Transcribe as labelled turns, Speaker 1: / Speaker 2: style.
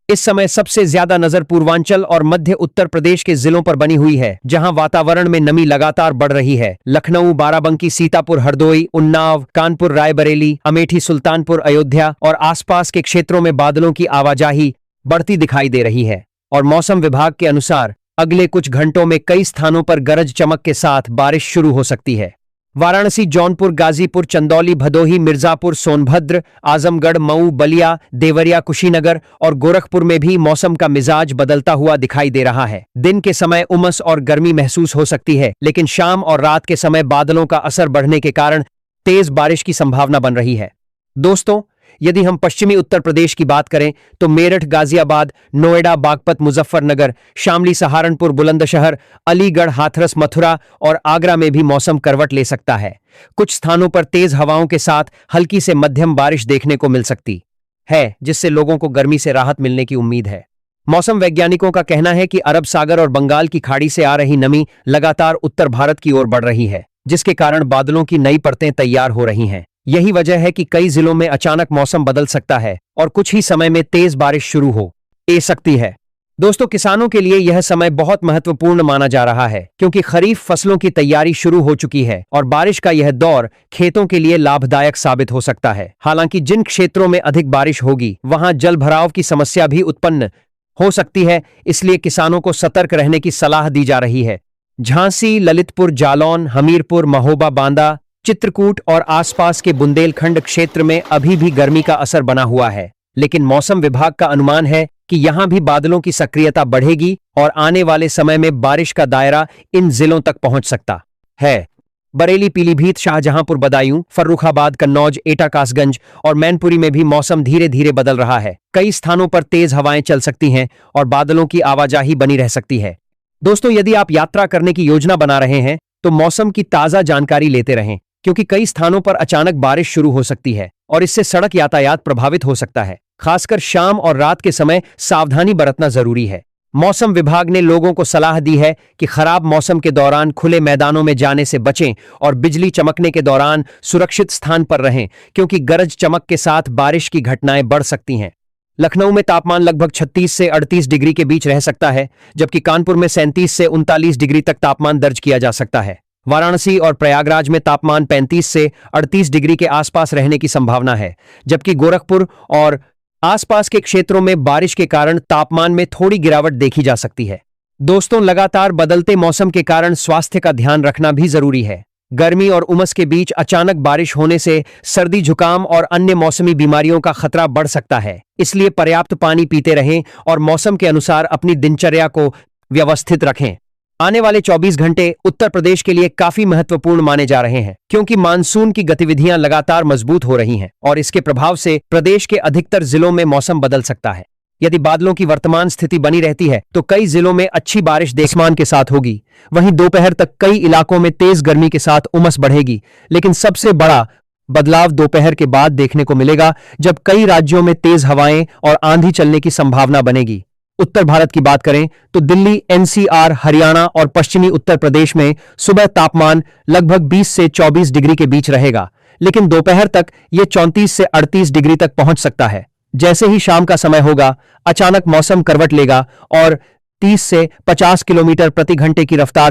Speaker 1: इस समय सबसे ज्यादा नजर पूर्वांचल और मध्य उत्तर प्रदेश के जिलों पर बनी हुई है, जहां वातावरण में नमी लगातार बढ़ रही है। लखनऊ, बाराबंकी, सीतापुर, हरदोई, उन्नाव, कानपुर, रायबरेली, अमेठी, सुल्तानपुर, अयोध्या और आसपास के क्षेत्रों में बादलों की आवाजाही बढ़ती दिखाई दे रही है और मौसम विभाग के अनुसार अगले कुछ घंटों में कई स्थानों पर गरज चमक के साथ बारिश शुरू हो सकती है। वाराणसी, जौनपुर, गाजीपुर, चंदौली, भदोही, मिर्जापुर, सोनभद्र, आजमगढ़, मऊ, बलिया, देवरिया, कुशीनगर और गोरखपुर में भी मौसम का मिजाज बदलता हुआ दिखाई दे रहा है। दिन के समय उमस और गर्मी महसूस हो सकती है, लेकिन शाम और रात के समय बादलों का असर बढ़ने के कारण तेज बारिश की संभावना बन रही है। दोस्तों, यदि हम पश्चिमी उत्तर प्रदेश की बात करें तो मेरठ, गाजियाबाद, नोएडा, बागपत, मुजफ्फरनगर, शामली, सहारनपुर, बुलंदशहर, अलीगढ़, हाथरस, मथुरा और आगरा में भी मौसम करवट ले सकता है। कुछ स्थानों पर तेज हवाओं के साथ हल्की से मध्यम बारिश देखने को मिल सकती है, जिससे लोगों को गर्मी से राहत मिलने की उम्मीद है। मौसम वैज्ञानिकों का कहना है कि अरब सागर और बंगाल की खाड़ी से आ रही नमी लगातार उत्तर भारत की ओर बढ़ रही है, जिसके कारण बादलों की नई परतें तैयार हो रही हैं। यही वजह है कि कई जिलों में अचानक मौसम बदल सकता है और कुछ ही समय में तेज बारिश शुरू हो सकती है। दोस्तों, किसानों के लिए यह समय बहुत महत्वपूर्ण माना जा रहा है, क्योंकि खरीफ फसलों की तैयारी शुरू हो चुकी है और बारिश का यह दौर खेतों के लिए लाभदायक साबित हो सकता है। हालांकि जिन क्षेत्रों में अधिक बारिश होगी वहां जल भराव की समस्या भी उत्पन्न हो सकती है, इसलिए किसानों को सतर्क रहने की सलाह दी जा रही है। झांसी, ललितपुर, जालौन, हमीरपुर, महोबा, बांदा, चित्रकूट और आसपास के बुंदेलखंड क्षेत्र में अभी भी गर्मी का असर बना हुआ है, लेकिन मौसम विभाग का अनुमान है कि यहां भी बादलों की सक्रियता बढ़ेगी और आने वाले समय में बारिश का दायरा इन जिलों तक पहुंच सकता है। बरेली, पीलीभीत, शाहजहांपुर, बदायूं, फर्रुखाबाद, कन्नौज, एटा, कासगंज और मैनपुरी में भी मौसम धीरे धीरे बदल रहा है। कई स्थानों पर तेज हवाएं चल सकती हैं और बादलों की आवाजाही बनी रह सकती है। दोस्तों, यदि आप यात्रा करने की योजना बना रहे हैं तो मौसम की ताजा जानकारी लेते रहें, क्योंकि कई स्थानों पर अचानक बारिश शुरू हो सकती है और इससे सड़क यातायात प्रभावित हो सकता है। खासकर शाम और रात के समय सावधानी बरतना जरूरी है। मौसम विभाग ने लोगों को सलाह दी है कि खराब मौसम के दौरान खुले मैदानों में जाने से बचें और बिजली चमकने के दौरान सुरक्षित स्थान पर रहें, क्योंकि गरज चमक के साथ बारिश की घटनाएं बढ़ सकती हैं। लखनऊ में तापमान लगभग 36 से 38 डिग्री के बीच रह सकता है, जबकि कानपुर में 37 से 39 डिग्री तक तापमान दर्ज किया जा सकता है। वाराणसी और प्रयागराज में तापमान 35 से 38 डिग्री के आसपास रहने की संभावना है, जबकि गोरखपुर और आसपास के क्षेत्रों में बारिश के कारण तापमान में थोड़ी गिरावट देखी जा सकती है। दोस्तों, लगातार बदलते मौसम के कारण स्वास्थ्य का ध्यान रखना भी जरूरी है। गर्मी और उमस के बीच अचानक बारिश होने से सर्दी, जुकाम और अन्य मौसमी बीमारियों का खतरा बढ़ सकता है, इसलिए पर्याप्त पानी पीते रहें और मौसम के अनुसार अपनी दिनचर्या को व्यवस्थित रखें। आने वाले 24 घंटे उत्तर प्रदेश के लिए काफी महत्वपूर्ण माने जा रहे हैं, क्योंकि मानसून की गतिविधियां लगातार मजबूत हो रही हैं और इसके प्रभाव से प्रदेश के अधिकतर जिलों में मौसम बदल सकता है। यदि बादलों की वर्तमान स्थिति बनी रहती है तो कई जिलों में अच्छी बारिश आसमान के साथ होगी। वहीं दोपहर तक कई इलाकों में तेज गर्मी के साथ उमस बढ़ेगी, लेकिन सबसे बड़ा बदलाव दोपहर के बाद देखने को मिलेगा, जब कई राज्यों में तेज हवाएं और आंधी चलने की संभावना बनेगी। उत्तर भारत की बात करें तो दिल्ली, एनसीआर, हरियाणा और पश्चिमी उत्तर प्रदेश में सुबह तापमान लगभग 20 से 24 डिग्री के बीच रहेगा, लेकिन दोपहर तक यह 34 से 38 डिग्री तक पहुंच सकता है। जैसे ही शाम का समय होगा, अचानक मौसम करवट लेगा और 30 से 50 किलोमीटर प्रति घंटे की रफ्तार